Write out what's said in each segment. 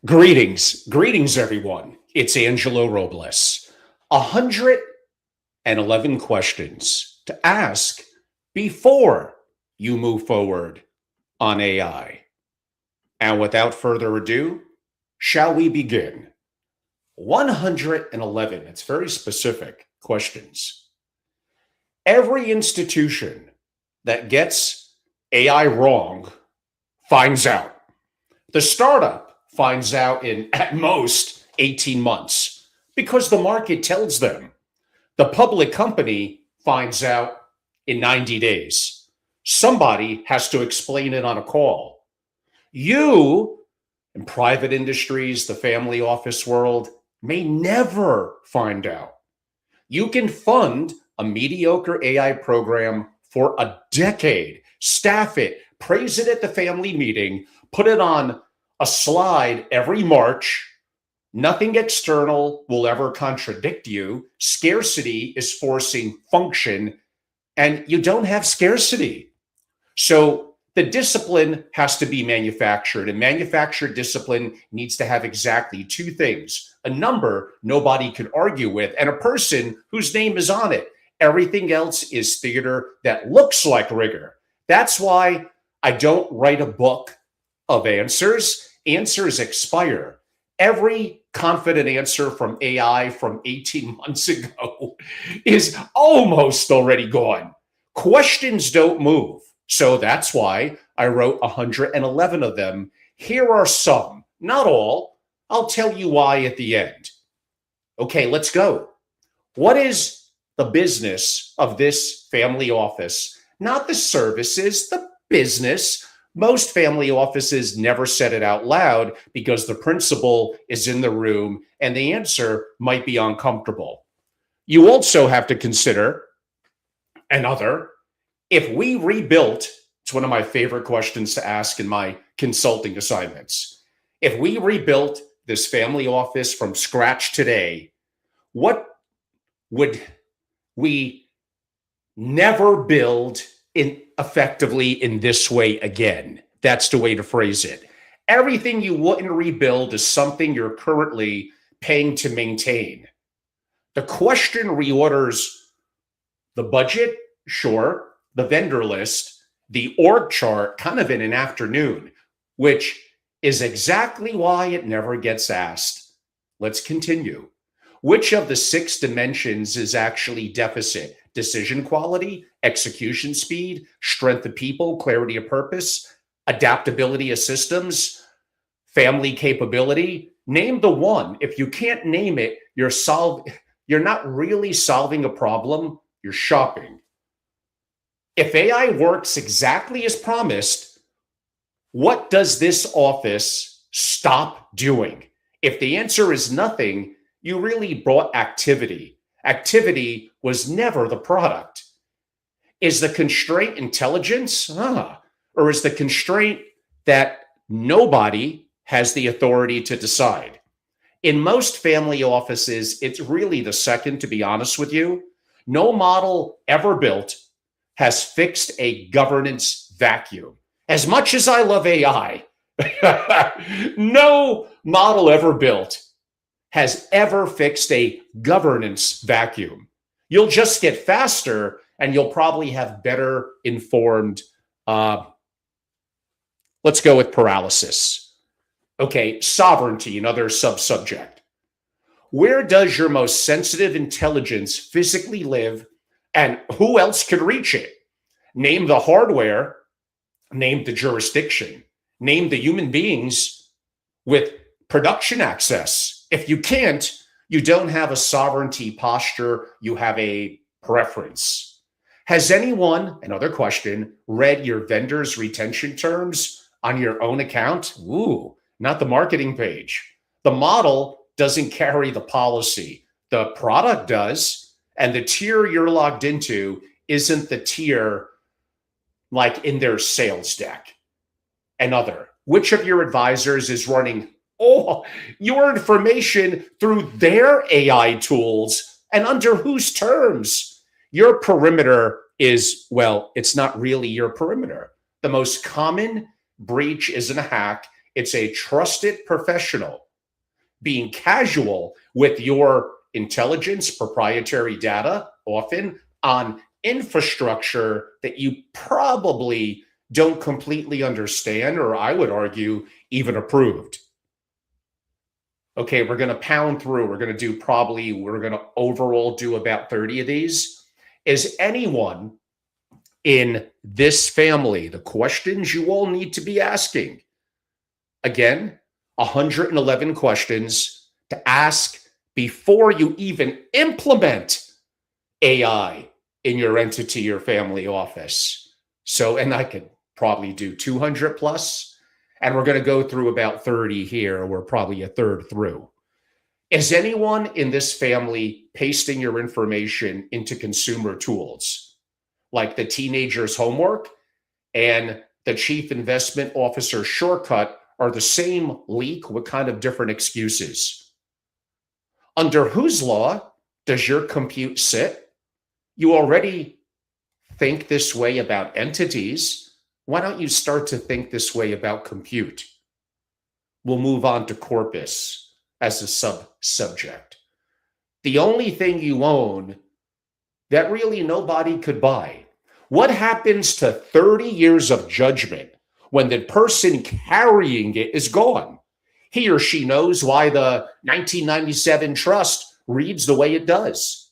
Greetings, everyone. It's Angelo Robles. 111 questions to ask before you move forward on AI. And without further ado, shall we begin? 111, it's very specific questions. Every institution that gets AI wrong finds out. The startup finds out in at most 18 months because the market tells them. The public company finds out in 90 days. Somebody has to explain it on a call. You, in private industries, the family office world, may never find out. You can fund a mediocre AI program for a decade, staff it, praise it at the family meeting, put it on a slide every March. Nothing external will ever contradict you. Scarcity is forcing function, and you don't have scarcity. So the discipline has to be manufactured, and manufactured discipline needs to have exactly two things: a number nobody could argue with, and a person whose name is on it. Everything else is theater that looks like rigor. That's why I don't write a book of answers. Answers expire. Every confident answer from AI from 18 months ago is almost already gone. Questions don't move. So that's why I wrote 111 of them. Here are some, not all. I'll tell you why at the end. Okay, let's go. What is the business of this family office? Not the services, the business. Most family offices never said it out loud because the principal is in the room and the answer might be uncomfortable. You also have to consider another. If we rebuilt, it's one of my favorite questions to ask in my consulting assignments. If we rebuilt this family office from scratch today, what would we never build effectively in this way again? That's the way to phrase it. Everything you wouldn't rebuild is something you're currently paying to maintain. The question reorders the budget, sure, the vendor list, the org chart kind of in an afternoon, which is exactly why it never gets asked. Let's continue. Which of the 6 dimensions is actually deficit? Decision quality, execution speed, strength of people, clarity of purpose, adaptability of systems, family capability. Name the one. If you can't name it, you're not really solving a problem, you're shopping. If AI works exactly as promised, what does this office stop doing? If the answer is nothing, you really brought activity. Activity was never the product. Is the constraint intelligence? Or is the constraint that nobody has the authority to decide? In most family offices, it's really the second, to be honest with you. No model ever built has fixed a governance vacuum. As much as I love AI, no model ever built has ever fixed a governance vacuum. You'll just get faster and you'll probably have better informed, let's go with paralysis. Okay, sovereignty, another sub-subject. Where does your most sensitive intelligence physically live and who else could reach it? Name the hardware, name the jurisdiction, name the human beings with production access. If you can't, you don't have a sovereignty posture, you have a preference. Has anyone, another question, read your vendor's retention terms on your own account? Ooh, not the marketing page. The model doesn't carry the policy. The product does, and the tier you're logged into isn't the tier like in their sales deck. Another, which of your advisors is running all your information through their AI tools and under whose terms? Your perimeter is, well, it's not really your perimeter. The most common breach isn't a hack, It's a trusted professional being casual with your intelligence, proprietary data, often on infrastructure that you probably don't completely understand, or I would argue, even approved. Okay, we're going to pound through. We're going to overall do about 30 of these. Is anyone in this family, the questions you all need to be asking? Again, 111 questions to ask before you even implement AI in your entity, your family office. So, and I could probably do 200 plus, and we're going to go through about 30 here. We're probably a third through. Is anyone in this family pasting your information into consumer tools like the teenager's homework and the chief investment officer shortcut are the same leak with kind of different excuses? Under whose law does your compute sit? You already think this way about entities. Why don't you start to think this way about compute? We'll move on to corpus as a subject. The only thing you own that really nobody could buy. What happens to 30 years of judgment when the person carrying it is gone? He or she knows why the 1997 trust reads the way it does.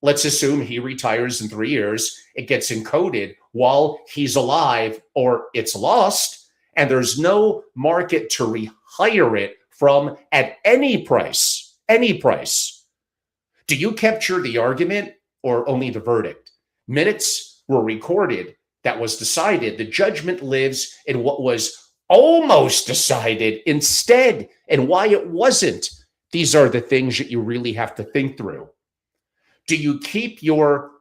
Let's assume he retires in 3 years. It gets encoded while he's alive, or it's lost, and there's no market to rehire it from at any price. Any price. Do you capture the argument or only the verdict? Minutes were recorded. That was decided. The judgment lives in what was almost decided instead, and why it wasn't. These are the things that you really have to think through. Do you keep your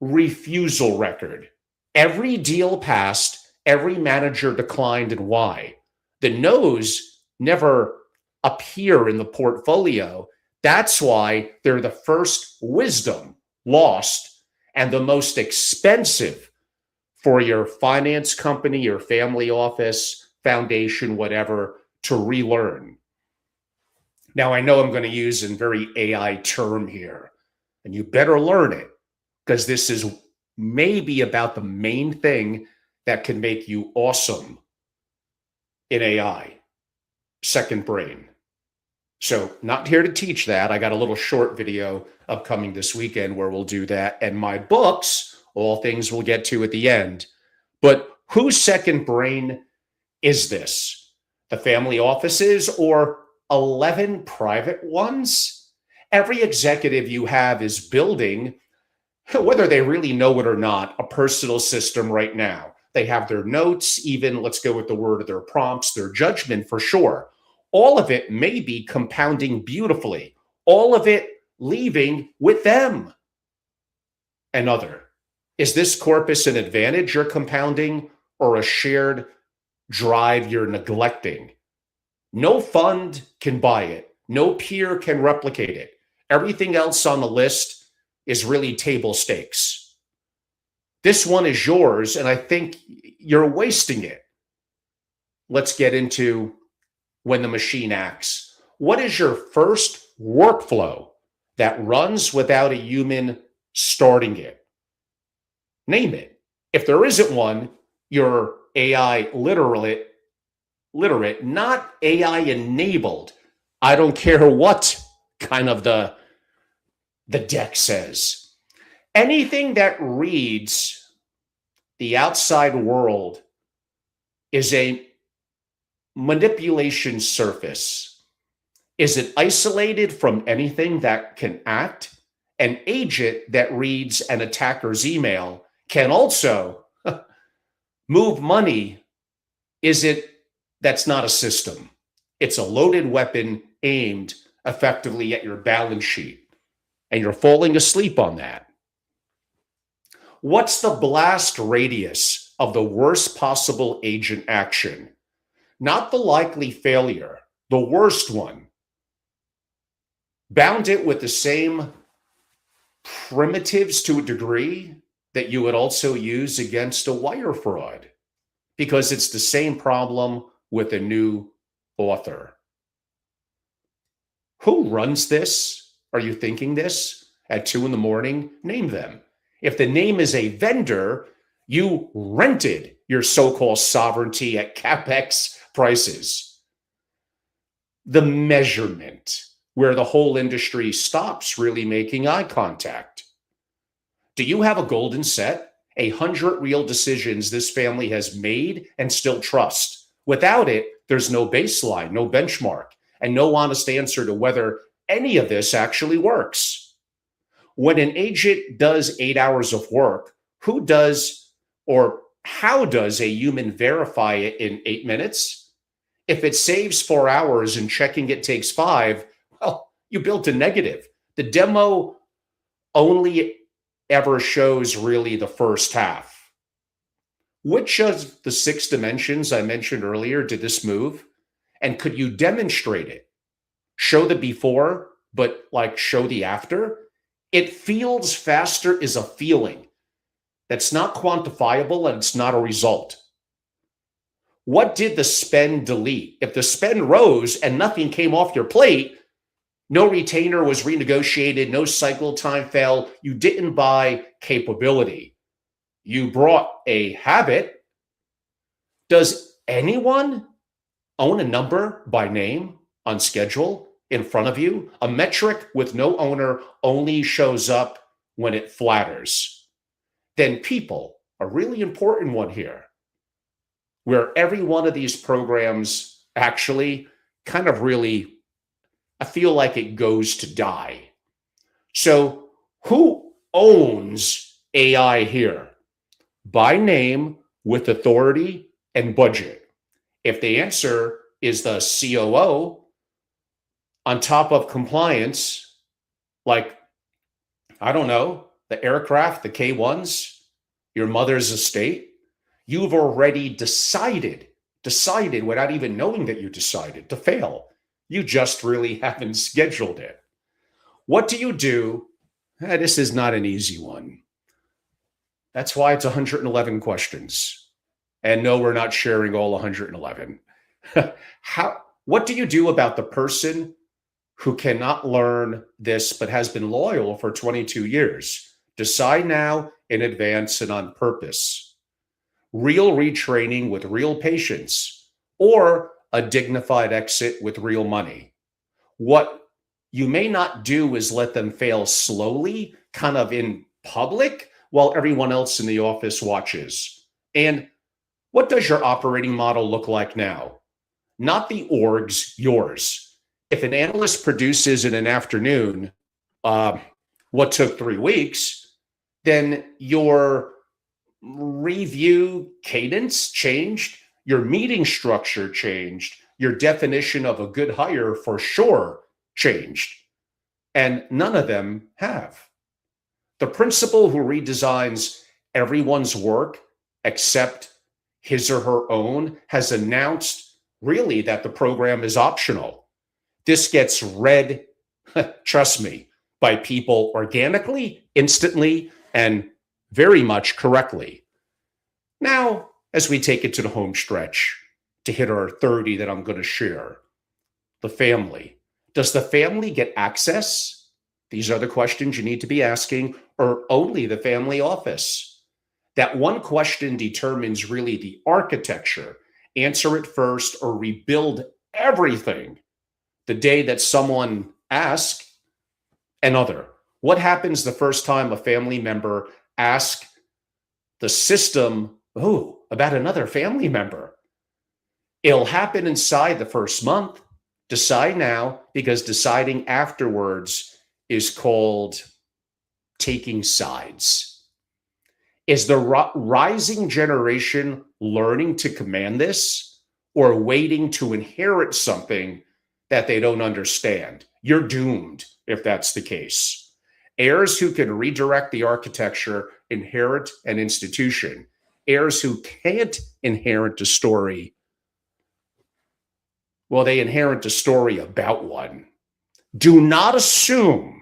refusal record? Every deal passed, every manager declined, and why? The no's never appear in the portfolio. That's why they're the first wisdom lost and the most expensive for your finance company, your family office, foundation, whatever, to relearn. Now, I know I'm going to use a very AI term here, and you better learn it, because this is maybe about the main thing that can make you awesome in AI. Second brain. So not here to teach that. I got a little short video upcoming this weekend where we'll do that. And my books, all things we'll get to at the end. But whose second brain is this? The family offices or 11 private ones? Every executive you have is building, whether they really know it or not, a personal system right now. They have their notes, even, let's go with the word of their prompts, their judgment for sure. All of it may be compounding beautifully. All of it leaving with them. Another. Is this corpus an advantage you're compounding or a shared drive you're neglecting? No fund can buy it. No peer can replicate it. Everything else on the list is really table stakes. This one is yours, and I think you're wasting it. Let's get into when the machine acts. What is your first workflow that runs without a human starting it? Name it. If there isn't one, you're AI literate, not AI enabled. I don't care what kind of the deck says. Anything that reads the outside world is a manipulation surface. Is it isolated from anything that can act? An agent that reads an attacker's email can also move money. That's not a system. It's a loaded weapon aimed effectively at your balance sheet, and you're falling asleep on that. What's the blast radius of the worst possible agent action? Not the likely failure, the worst one. Bound it with the same primitives to a degree that you would also use against a wire fraud, because it's the same problem with a new author. Who runs this? Are you thinking this at 2 a.m? Name them. If the name is a vendor, you rented your so-called sovereignty at CapEx prices. The measurement, where the whole industry stops really making eye contact. Do you have a golden set? 100 real decisions this family has made and still trust. Without it, there's no baseline, no benchmark, and no honest answer to whether any of this actually works. When an agent does 8 hours of work, who does or how does a human verify it in 8 minutes? If it saves 4 hours and checking it takes 5, well, you built a negative. The demo only ever shows really the first half. Which of the 6 dimensions I mentioned earlier did this move? And could you demonstrate it? Show the before, but like show the after? It feels faster is a feeling. That's not quantifiable and it's not a result. What did the spend delete? If the spend rose and nothing came off your plate, no retainer was renegotiated, no cycle time fell, you didn't buy capability. You brought a habit. Does anyone own a number by name on schedule in front of you? A metric with no owner only shows up when it flatters. Then people, a really important one here, where every one of these programs actually kind of really, I feel like it goes to die. So who owns AI here? By name, with authority and budget. If the answer is the COO, on top of compliance, like, I don't know, the aircraft, the K-1s, your mother's estate, you've already decided without even knowing that you decided to fail. You just really haven't scheduled it. What do you do? This is not an easy one. That's why it's 111 questions. And no, we're not sharing all 111. What do you do about the person who cannot learn this but has been loyal for 22 years? Decide now in advance and on purpose. Real retraining with real patience, or a dignified exit with real money. What you may not do is let them fail slowly, kind of in public, while everyone else in the office watches. And what does your operating model look like now? Not the org's, yours. If an analyst produces in an afternoon what took 3 weeks, then your review cadence changed, your meeting structure changed, your definition of a good hire for sure changed. And none of them have. The principal who redesigns everyone's work except his or her own has announced really that the program is optional. This gets read, trust me, by people organically, instantly, and very much correctly. Now, as we take it to the home stretch to hit our 30 that I'm going to share, the family. Does the family get access? These are the questions you need to be asking, or only the family office? That one question determines really the architecture. Answer it first or rebuild everything the day that someone asks. Another, what happens the first time a family member asks the system, about another family member? It'll happen inside the first month. Decide now, because deciding afterwards is called taking sides. Is the rising generation learning to command this, or waiting to inherit something that they don't understand? You're doomed if that's the case. Heirs who can redirect the architecture inherit an institution. Heirs who can't inherit a story, well, they inherit a story about one. Do not assume,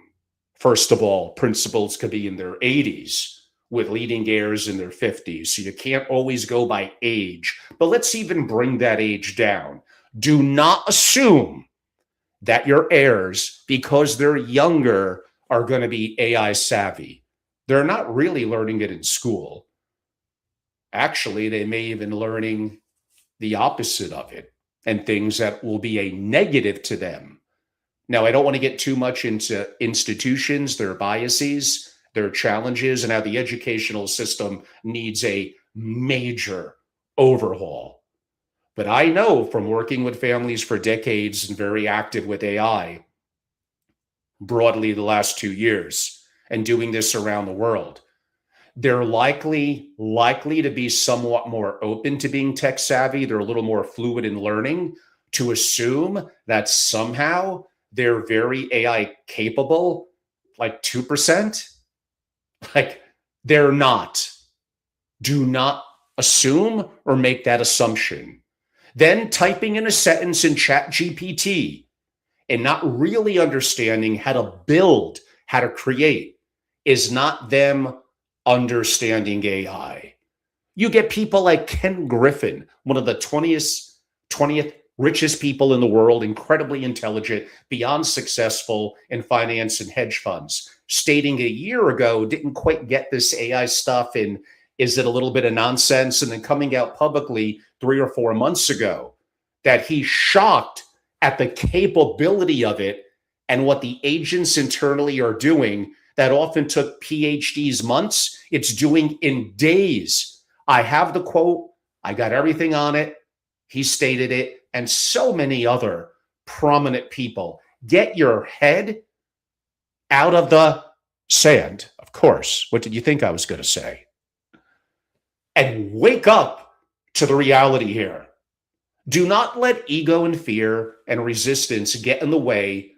first of all, principals could be in their 80s with leading heirs in their 50s. So you can't always go by age, but let's even bring that age down. Do not assume that your heirs, because they're younger, are going to be AI savvy. They're not really learning it in school. Actually, they may even learning the opposite of it and things that will be a negative to them. Now, I don't want to get too much into institutions, their biases, their challenges, and how the educational system needs a major overhaul. But I know from working with families for decades and very active with AI broadly the last 2 years and doing this around the world, they're likely to be somewhat more open to being tech savvy. They're a little more fluid in learning to assume that somehow they're very AI capable, like 2%. Like they're not. Do not assume or make that assumption. Then typing in a sentence in Chat GPT and not really understanding how to build, how to create is not them understanding AI. You get people like Ken Griffin, one of the 20th richest people in the world, incredibly intelligent, beyond successful in finance and hedge funds, stating a year ago didn't quite get this AI stuff and is it a little bit of nonsense? And then coming out publicly 3 or 4 months ago that he's shocked at the capability of it and what the agents internally are doing that often took PhDs months. It's doing in days. I have the quote. I got everything on it. He stated it, and so many other prominent people. Get your head out of the sand, of course. What did you think I was going to say? And wake up to the reality here. Do not let ego and fear and resistance get in the way,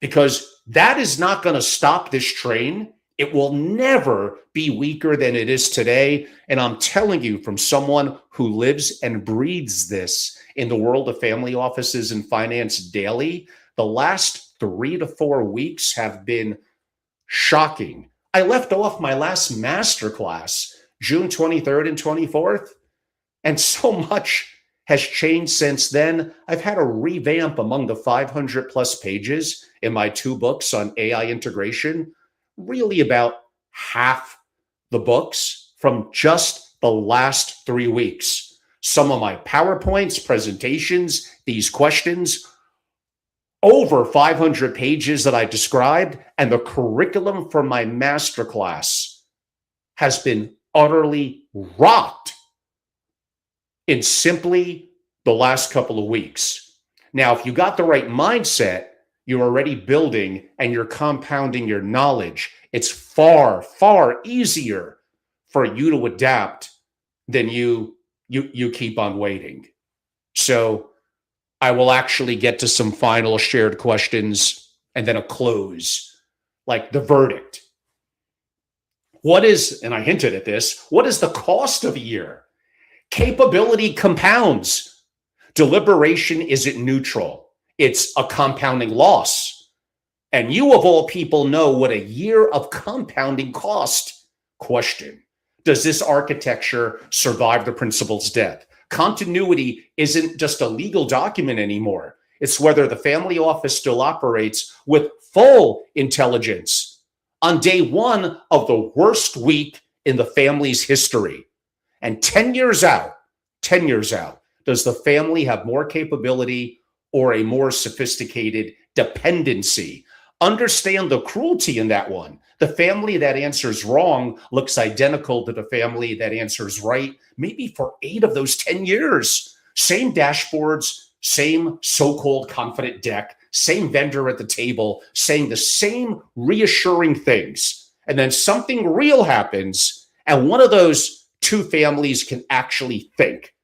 because that is not going to stop this train. It will never be weaker than it is today. And I'm telling you, from someone who lives and breathes this in the world of family offices and finance daily, the last 3 to 4 weeks have been shocking. I left off my last masterclass June 23rd and 24th, and so much has changed since then. I've had a revamp among the 500 plus pages in my 2 books on AI integration, really about half the books from just the last 3 weeks. Some of my PowerPoints, presentations, these questions, over 500 pages that I described, and the curriculum for my masterclass has been utterly rocked in simply the last couple of weeks. Now, if you got the right mindset, you're already building and you're compounding your knowledge. It's far, far easier for you to adapt than you keep on waiting. So I will actually get to some final shared questions and then a close, like the verdict. What is, and I hinted at this, what is the cost of a year? Capability compounds. Deliberation isn't neutral. It's a compounding loss. And you, of all people, know what a year of compounding cost. Question: does this architecture survive the principal's death? Continuity isn't just a legal document anymore. It's whether the family office still operates with full intelligence on day 1 of the worst week in the family's history. And 10 years out, does the family have more capability or a more sophisticated dependency? Understand the cruelty in that one. The family that answers wrong looks identical to the family that answers right, maybe for 8 of those 10 years. Same dashboards, same so-called confident deck, same vendor at the table, saying the same reassuring things. And then something real happens, and one of those 2 families can actually think.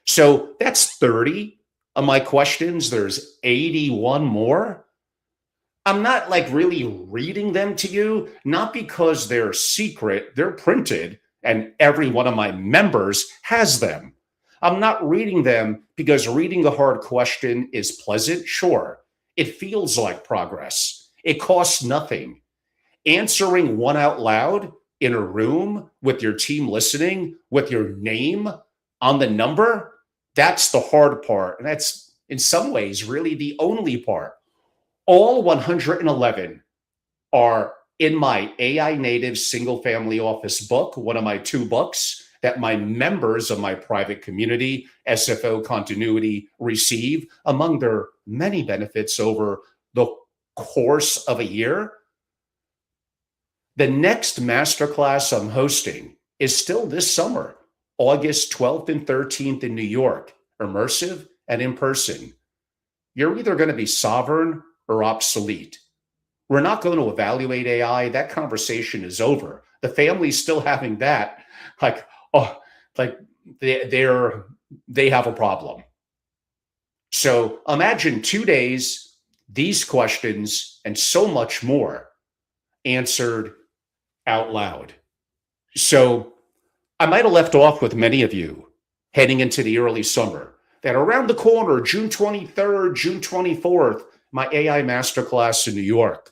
So that's 30 of my questions. There's 81 more. I'm not like really reading them to you, not because they're secret, they're printed, and every one of my members has them. I'm not reading them because reading the hard question is pleasant. Sure, it feels like progress. It costs nothing. Answering one out loud in a room with your team listening, with your name on the number, That's the hard part. And that's in some ways really the only part. All 111 are in my AI native single family office book, one of my 2 books that my members of my private community, SFO Continuity, receive among their many benefits over the course of a year. The next masterclass I'm hosting is still this summer, August 12th and 13th in New York, immersive and in person. You're either going to be sovereign or obsolete. We're not going to evaluate AI. That conversation is over. The family's still having that. Like, oh, like they have a problem. So imagine 2 days, these questions and so much more answered out loud. So I might have left off with many of you heading into the early summer that around the corner, June 23rd, June 24th, my AI masterclass in New York.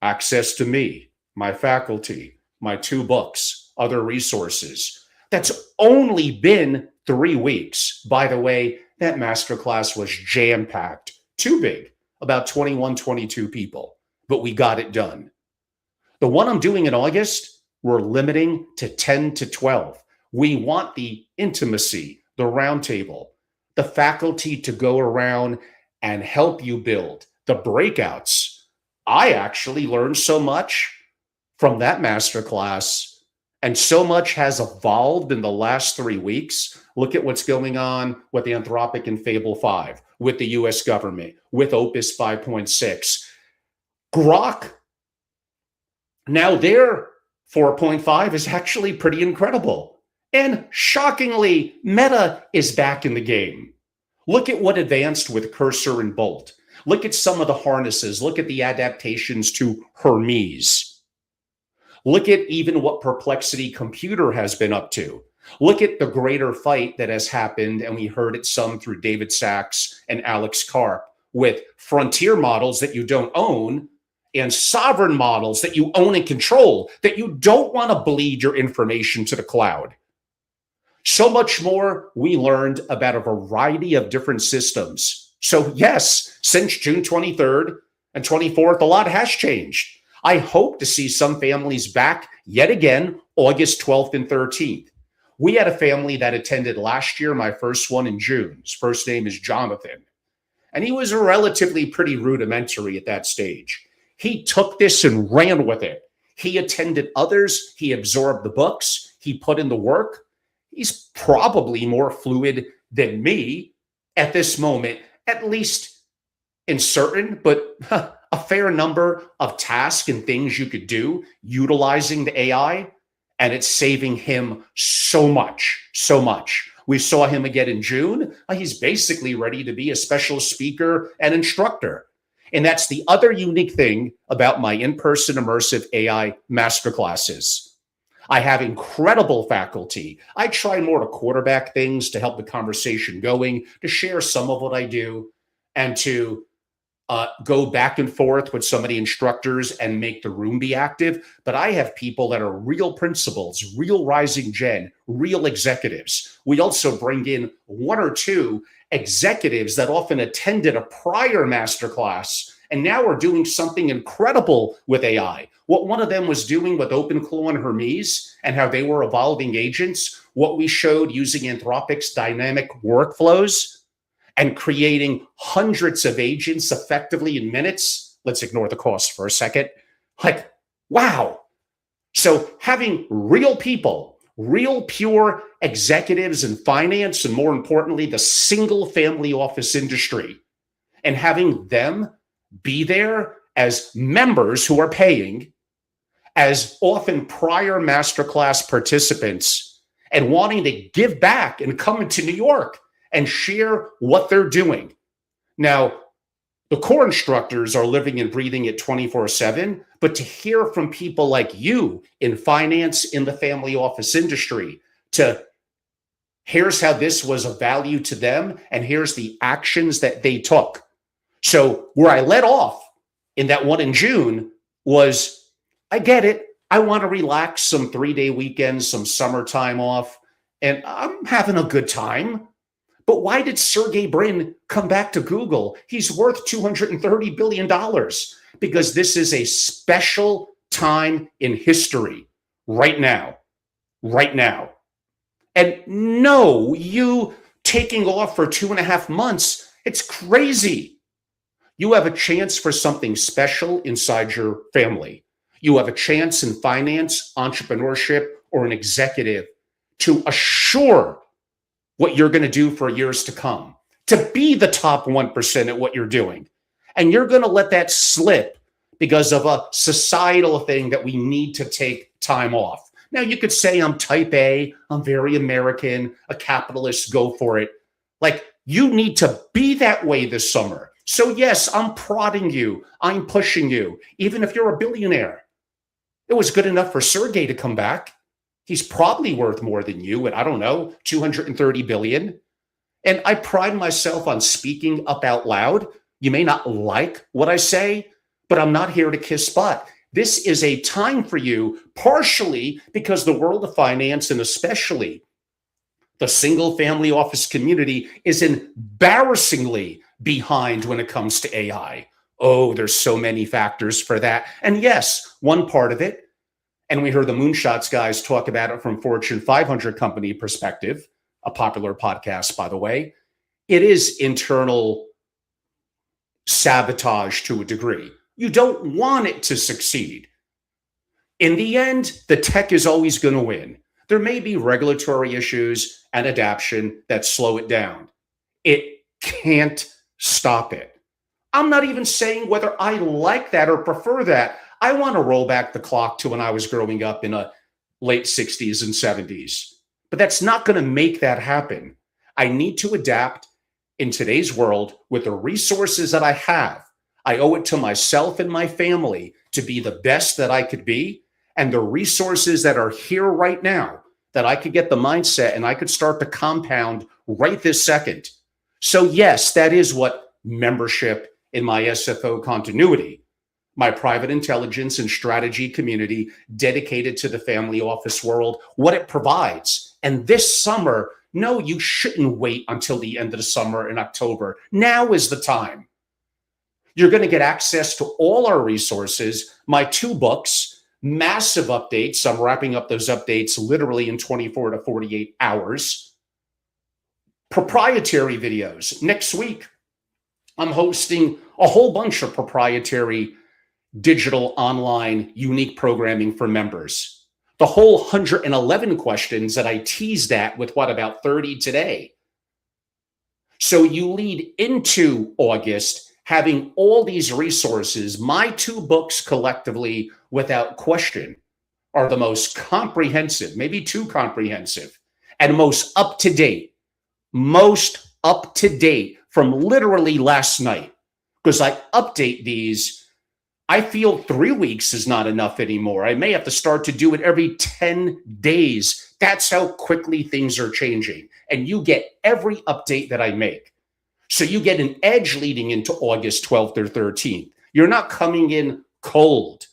Access to me, my faculty, my 2 books, other resources. That's only been 3 weeks. By the way, that masterclass was jam-packed, too big, about 21, 22 people, but we got it done. The one I'm doing in August, we're limiting to 10 to 12. We want the intimacy, the roundtable, the faculty to go around and help you build the breakouts. I actually learned so much from that masterclass, and so much has evolved in the last 3 weeks. Look at what's going on with the Anthropic and Fable 5, with the US government, with Opus 5.6. Grok, now their 4.5 is actually pretty incredible. And shockingly, Meta is back in the game. Look at what advanced with Cursor and Bolt. Look at some of the harnesses. Look at the adaptations to Hermes. Look at even what Perplexity Computer has been up to. Look at the greater fight that has happened, and we heard it some through David Sachs and Alex Karp, with frontier models that you don't own and sovereign models that you own and control, that you don't want to bleed your information to the cloud. So much more we learned about a variety of different systems. So yes, since June 23rd and 24th, a lot has changed. I hope to see some families back yet again, August 12th and 13th. We had a family that attended last year, my first one in June. His first name is Jonathan. And he was relatively pretty rudimentary at that stage. He took this and ran with it. He attended others. He absorbed the books. He put in the work. He's probably more fluid than me at this moment, at least in certain, but a fair number of tasks and things you could do utilizing the AI, and it's saving him so much, so much. We saw him again in June. He's basically ready to be a special speaker and instructor. And that's the other unique thing about my in-person immersive AI masterclasses. I have incredible faculty. I try more to quarterback things, to help the conversation going, to share some of what I do, and to go back and forth with some of the instructors and make the room be active. But I have people that are real principals, real rising gen, real executives. We also bring in 1 or 2 executives that often attended a prior masterclass and now are doing something incredible with AI. What one of them was doing with OpenClaw and Hermes and how they were evolving agents, what we showed using Anthropic's dynamic workflows and creating hundreds of agents effectively in minutes. Let's ignore the cost for a second. Like, wow. So having real people, real pure executives in finance, and more importantly, the single family office industry, and having them be there as members who are paying, as often prior masterclass participants, and wanting to give back and come into New York and share what they're doing. Now, the core instructors are living and breathing it 24/7, but to hear from people like you in finance, in the family office industry, to here's how this was of value to them, and here's the actions that they took. So where I let off in that one in June was, I get it. I want to relax, some 3-day weekends, some summertime off, and I'm having a good time. But why did Sergey Brin come back to Google? He's worth $230 billion because this is a special time in history right now. Right now. And no, you taking off for 2.5 months, it's crazy. You have a chance for something special inside your family. You have a chance in finance, entrepreneurship, or an executive to assure what you're going to do for years to come, to be the top 1% at what you're doing. And you're going to let that slip because of a societal thing that we need to take time off. Now, you could say I'm type A, I'm very American, a capitalist, go for it. Like, you need to be that way this summer. So yes, I'm prodding you, I'm pushing you, even if you're a billionaire. It was good enough for Sergey to come back. He's probably worth more than you at, I don't know, 230 billion. And I pride myself on speaking up out loud. You may not like what I say, but I'm not here to kiss butt. This is a time for you, partially because the world of finance and especially the single family office community is embarrassingly behind when it comes to AI. Oh, there's so many factors for that. And yes, one part of it, and we heard the Moonshots guys talk about it from Fortune 500 company perspective, a popular podcast, by the way, it is internal sabotage to a degree. You don't want it to succeed. In the end, the tech is always going to win. There may be regulatory issues and adaptation that slow it down. It can't stop it. I'm not even saying whether I like that or prefer that. I want to roll back the clock to when I was growing up in the late 60s and 70s. But that's not going to make that happen. I need to adapt in today's world with the resources that I have. I owe it to myself and my family to be the best that I could be. And the resources that are here right now, that I could get the mindset and I could start to compound right this second. So yes, that is what membership in my SFO continuity, my private intelligence and strategy community dedicated to the family office world, what it provides. And this summer, no, you shouldn't wait until the end of the summer in October. Now is the time. You're going to get access to all our resources, my 2 books, massive updates. I'm wrapping up those updates literally in 24 to 48 hours. Proprietary videos. Next week, I'm hosting a whole bunch of proprietary digital online unique programming for members. The whole 111 questions that I teased at with about 30 today. So you lead into August having all these resources. My 2 books collectively, without question, are the most comprehensive, maybe too comprehensive, and most up-to-date from literally last night. Because I update these, I feel 3 weeks is not enough anymore. I may have to start to do it every 10 days. That's how quickly things are changing. And you get every update that I make. So you get an edge leading into August 12th or 13th. You're not coming in cold.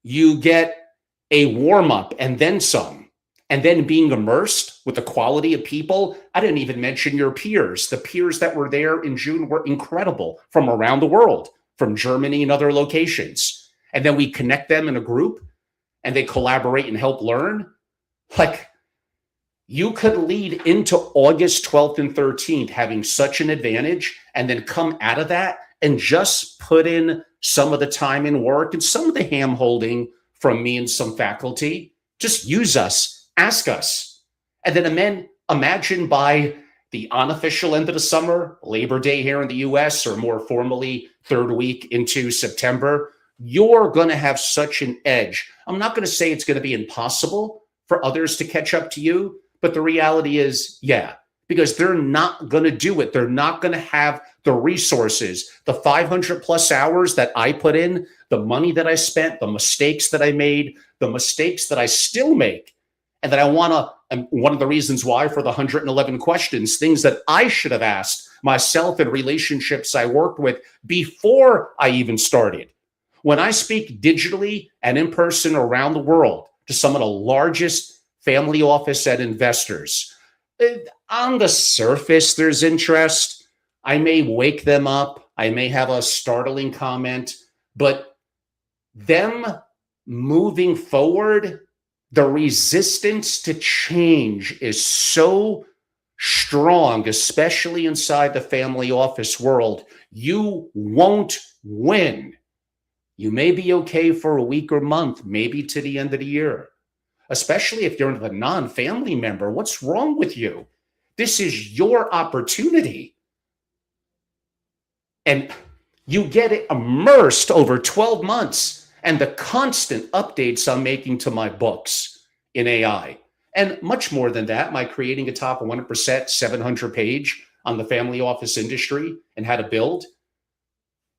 You get a warm-up and then some. And then being immersed with the quality of people. I didn't even mention your peers. The peers that were there in June were incredible from around the world, from Germany and other locations. And then we connect them in a group and they collaborate and help learn. Like, you could lead into August 12th and 13th having such an advantage and then come out of that and just put in some of the time and work and some of the hand-holding from me and some faculty. Just use us, ask us. And then imagine by the unofficial end of the summer, Labor Day here in the US, or more formally, 3rd week into September, you're going to have such an edge. I'm not going to say it's going to be impossible for others to catch up to you. But the reality is, yeah, because they're not going to do it. They're not going to have the resources, the 500 plus hours that I put in, the money that I spent, the mistakes that I made, the mistakes that I still make. And that I want to, and one of the reasons why for the 111 questions, things that I should have asked myself in relationships I worked with before I even started. When I speak digitally and in person around the world to some of the largest family office and investors, On the surface, there's interest. I may wake them up. I may have a startling comment, but them moving forward, the resistance to change is so strong, especially inside the family office world. You won't win. You may be okay for a week or month, maybe to the end of the year, especially if you're a non-family member. What's wrong with you? This is your opportunity. And you get it immersed over 12 months and the constant updates I'm making to my books in AI. And much more than that, my creating a top 1% 700 page on the family office industry and how to build.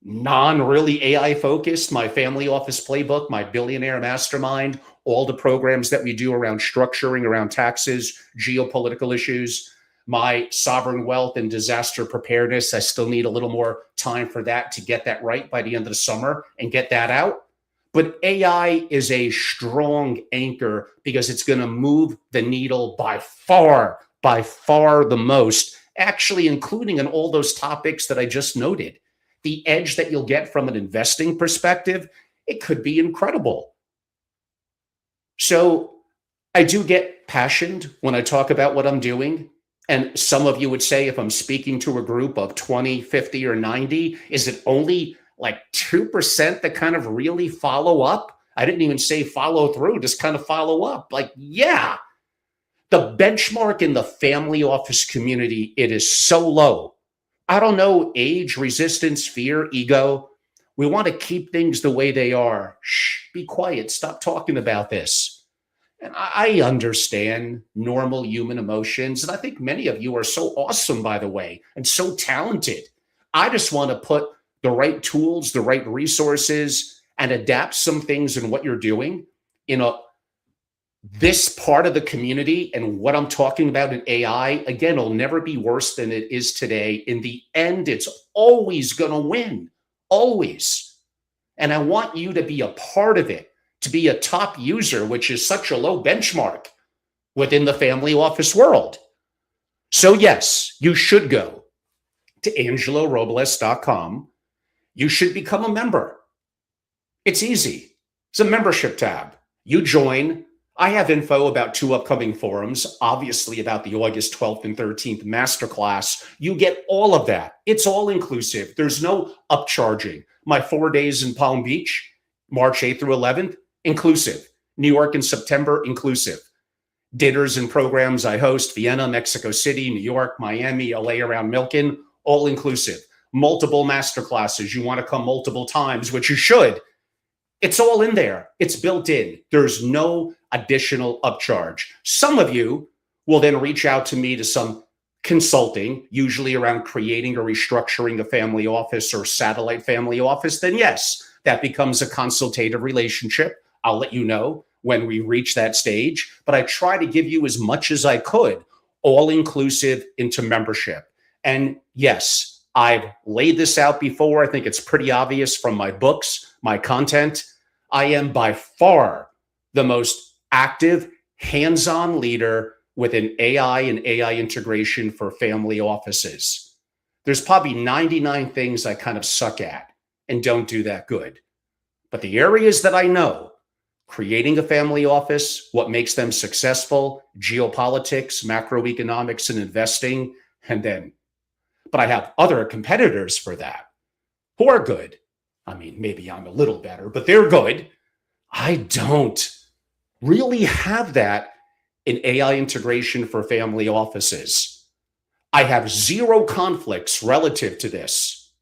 Non-really AI focused, my family office playbook, my billionaire mastermind, all the programs that we do around structuring, around taxes, geopolitical issues, my sovereign wealth and disaster preparedness. I still need a little more time for that to get that right by the end of the summer and get that out. But AI is a strong anchor because it's going to move the needle by far the most, actually, including in all those topics that I just noted. The edge that you'll get from an investing perspective, it could be incredible. So I do get passionate when I talk about what I'm doing. And some of you would say, if I'm speaking to a group of 20, 50, or 90, is it only like 2% that kind of really follow up? I didn't even say follow through, just kind of follow up. Like, yeah, the benchmark in the family office community, it is so low. I don't know, age, resistance, fear, ego. We want to keep things the way they are. Shh, be quiet. Stop talking about this. And I understand normal human emotions. And I think many of you are so awesome, by the way, and so talented. I just want to put the right tools, the right resources, and adapt some things in what you're doing in this part of the community. And what I'm talking about in AI, again, will never be worse than it is today. In the end, it's always going to win, always. And I want you to be a part of it, to be a top user, which is such a low benchmark within the family office world. So yes, you should go to angelorobles.com. You should become a member. It's easy. It's a membership tab. You join. I have info about 2 upcoming forums, obviously about the August 12th and 13th masterclass. You get all of that. It's all inclusive. There's no upcharging. My 4 days in Palm Beach, March 8th through 11th, inclusive. New York in September, inclusive. Dinners and programs I host, Vienna, Mexico City, New York, Miami, LA around Milken, all inclusive. Multiple masterclasses. You want to come multiple times, which you should. It's all in there. It's built in. There's no additional upcharge. Some of you will then reach out to me to some consulting, usually around creating or restructuring a family office or satellite family office. Then yes, that becomes a consultative relationship. I'll let you know when we reach that stage. But I try to give you as much as I could, all inclusive into membership. And yes, I've laid this out before. I think it's pretty obvious from my books, my content. I am by far the most active, hands-on leader within AI and AI integration for family offices. There's probably 99 things I kind of suck at and don't do that good. But the areas that I know, creating a family office, what makes them successful, geopolitics, macroeconomics, and investing, and then, but I have other competitors for that who are good. I mean, maybe I'm a little better, but they're good. I don't really have that in AI integration for family offices. I have zero conflicts relative to this.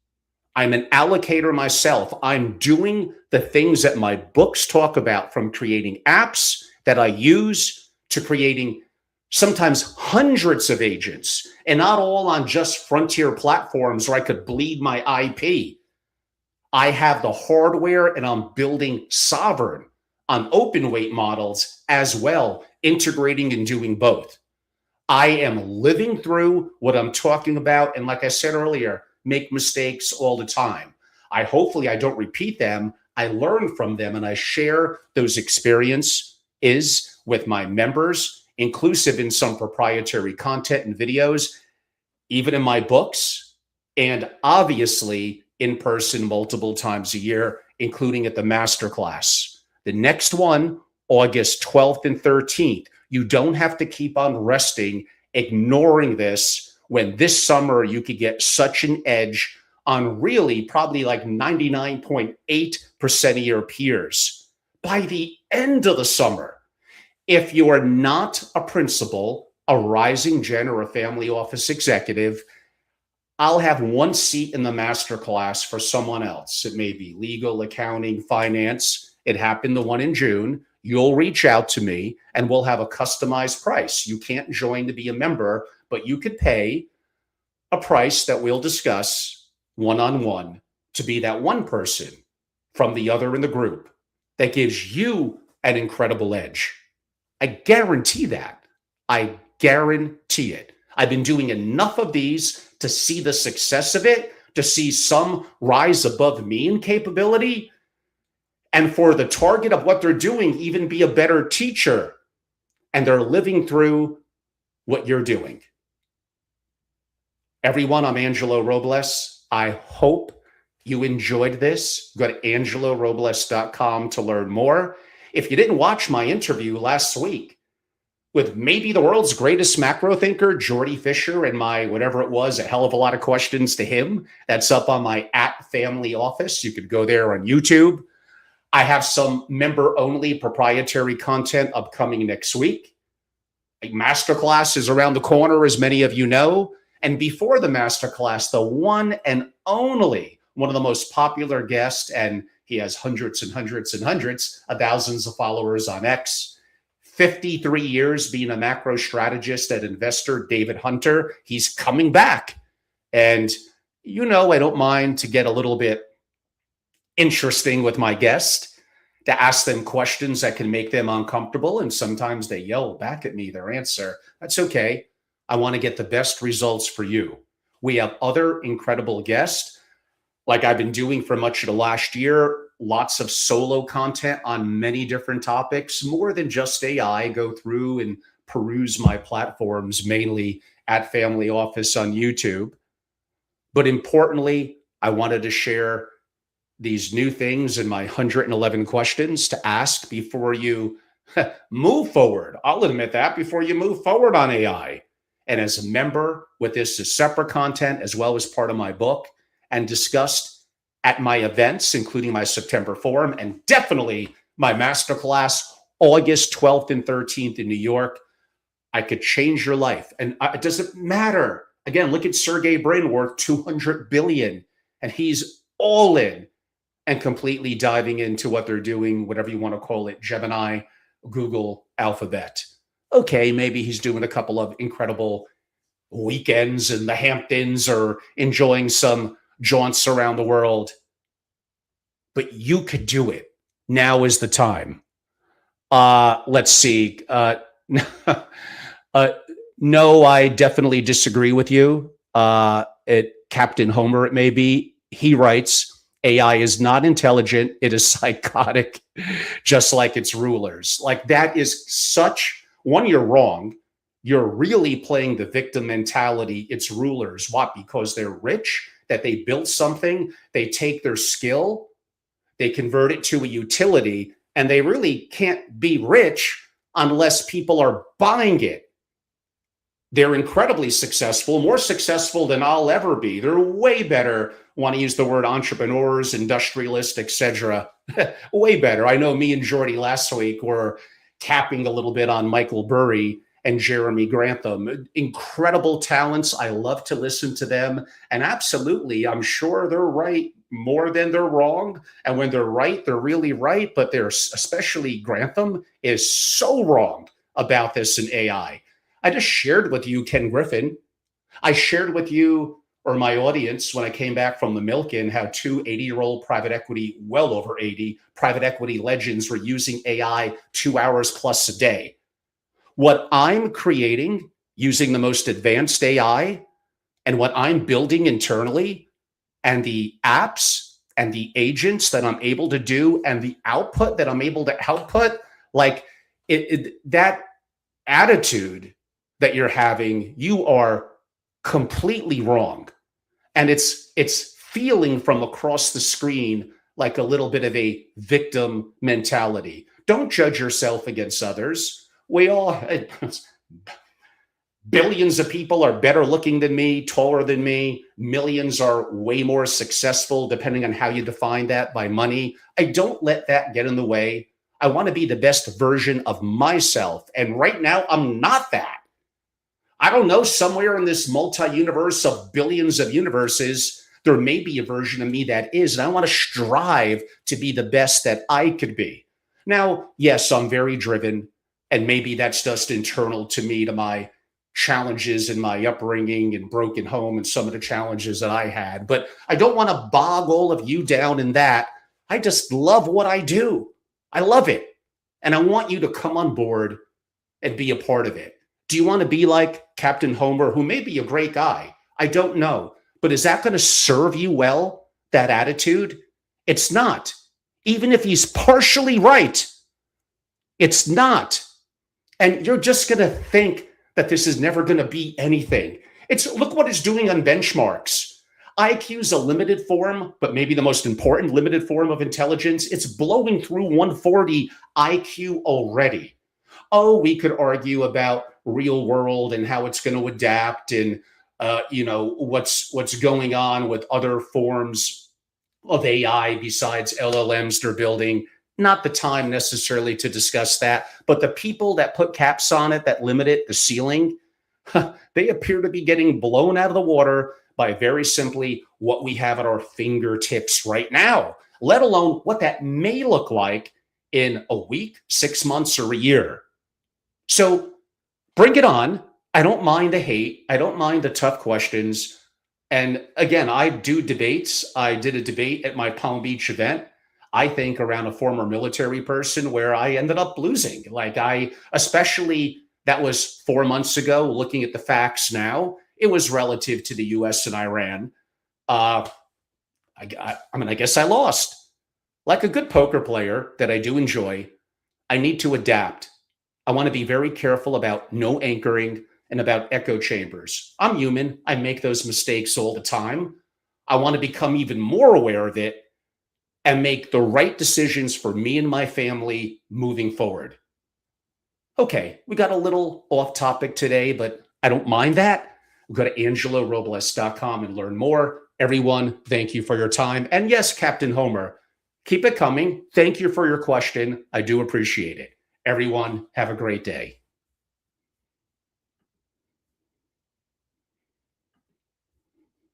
I'm an allocator myself. I'm doing the things that my books talk about, from creating apps that I use to creating sometimes hundreds of agents, and not all on just frontier platforms where I could bleed my IP. I have the hardware and I'm building sovereign on open weight models as well, integrating and doing both. I am living through what I'm talking about. And like I said earlier, make mistakes all the time. Hopefully I don't repeat them. I learn from them and I share those experiences with my members inclusive in some proprietary content and videos, even in my books, and obviously in person multiple times a year, including at the masterclass. The next one, August 12th and 13th. You don't have to keep on resting, ignoring this, when this summer you could get such an edge on really probably like 99.8% of your peers by the end of the summer. If you are not a principal, a rising gen, or a family office executive, I'll have one seat in the masterclass for someone else. It may be legal, accounting, finance. It happened the one in June. You'll reach out to me and we'll have a customized price. You can't join to be a member, but you could pay a price that we'll discuss one-on-one to be that one person from the other in the group that gives you an incredible edge. I guarantee that. I guarantee it. I've been doing enough of these to see the success of it, to see some rise above me in capability, and for the target of what they're doing even be a better teacher, and they're living through what you're doing. Everyone, I'm Angelo Robles. I hope you enjoyed this. Go to angelorobles.com to learn more. If you didn't watch my interview last week with maybe the world's greatest macro thinker, Jordy Fisher, and my whatever it was, a hell of a lot of questions to him, that's up on my @family office. You could go there on YouTube. I have some member-only proprietary content upcoming next week. A masterclass is around the corner, as many of you know. And before the masterclass, the one and only, one of the most popular guests, and he has hundreds and hundreds and hundreds of thousands of followers on X, 53 years being a macro strategist and investor, David Hunter. He's coming back. And you know, I don't mind to get a little bit interesting with my guest, to ask them questions that can make them uncomfortable. And sometimes they yell back at me their answer. That's okay. I want to get the best results for you. We have other incredible guests, like I've been doing for much of the last year, lots of solo content on many different topics, more than just AI. Go through and peruse my platforms, mainly @family office on YouTube. But importantly, I wanted to share these new things in my 111 questions to ask before you move forward. I'll admit that, before you move forward on AI. And as a member with this as separate content, as well as part of my book, and discussed at my events, including my September forum, and definitely my masterclass, August 12th and 13th in New York, I could change your life. And it doesn't matter. Again, look at Sergey Brin, worth $200 billion, and he's all in and completely diving into what they're doing, whatever you want to call it, Gemini, Google, Alphabet. Okay, maybe he's doing a couple of incredible weekends in the Hamptons or enjoying some jaunts around the world. But you could do it. Now is the time. Let's see. No, I definitely disagree with you. Captain Homer, it may be. He writes, AI is not intelligent. It is psychotic, just like its rulers. Like, that is such, one, you're wrong. You're really playing the victim mentality. Its rulers. What? Because they're rich, that they built something, they take their skill, they convert it to a utility, and they really can't be rich unless people are buying it. They're incredibly successful, more successful than I'll ever be. They're way better. Want to use the word entrepreneurs, industrialists, etc. Way better. I know me and Jordy last week were tapping a little bit on Michael Burry and Jeremy Grantham. Incredible talents. I love to listen to them. And absolutely, I'm sure they're right more than they're wrong. And when they're right, they're really right. But they're, especially Grantham, is so wrong about this in AI. I just shared with you Ken Griffin. I shared with you, or my audience, when I came back from the Milken, how two 80-year-old private equity, well over 80, private equity legends were using AI 2 hours plus a day. What I'm creating using the most advanced AI and what I'm building internally, and the apps and the agents that I'm able to do and the output that I'm able to output, like that attitude that you're having, you are completely wrong. And it's feeling from across the screen like a little bit of a victim mentality. Don't judge yourself against others. We all, billions of people are better looking than me, taller than me. Millions are way more successful, depending on how you define that, by money. I don't let that get in the way. I want to be the best version of myself. And right now, I'm not that. I don't know, somewhere in this multi-universe of billions of universes, there may be a version of me that is, and I want to strive to be the best that I could be. Now, yes, I'm very driven, and maybe that's just internal to me, to my challenges in my upbringing and broken home and some of the challenges that I had. But I don't want to bog all of you down in that. I just love what I do. I love it. And I want you to come on board and be a part of it. Do you want to be like Captain Homer, who may be a great guy? I don't know. But is that going to serve you well, that attitude? It's not. Even if he's partially right, it's not. And you're just going to think that this is never going to be anything. Look what it's doing on benchmarks. IQ is a limited form, but maybe the most important limited form of intelligence. It's blowing through 140 IQ already. Oh, we could argue about real world and how it's going to adapt, and what's going on with other forms of AI besides LLMs they're building. Not the time necessarily to discuss that, but the people that put caps on it, that limit it, the ceiling, they appear to be getting blown out of the water by very simply what we have at our fingertips right now, let alone what that may look like in a week, 6 months, or a year. So bring it on. I don't mind the hate. I don't mind the tough questions. And again, I do debates. I did a debate at my Palm Beach event, I think around a former military person, where I ended up losing. Especially that was 4 months ago, looking at the facts now, it was relative to the US and Iran. I guess I lost. Like a good poker player that I do enjoy, I need to adapt. I want to be very careful about no anchoring and about echo chambers. I'm human. I make those mistakes all the time. I want to become even more aware of it and make the right decisions for me and my family moving forward. Okay, we got a little off topic today, but I don't mind that. Go to angelorobles.com and learn more. Everyone, thank you for your time. And yes, Captain Homer, keep it coming. Thank you for your question. I do appreciate it. Everyone, have a great day.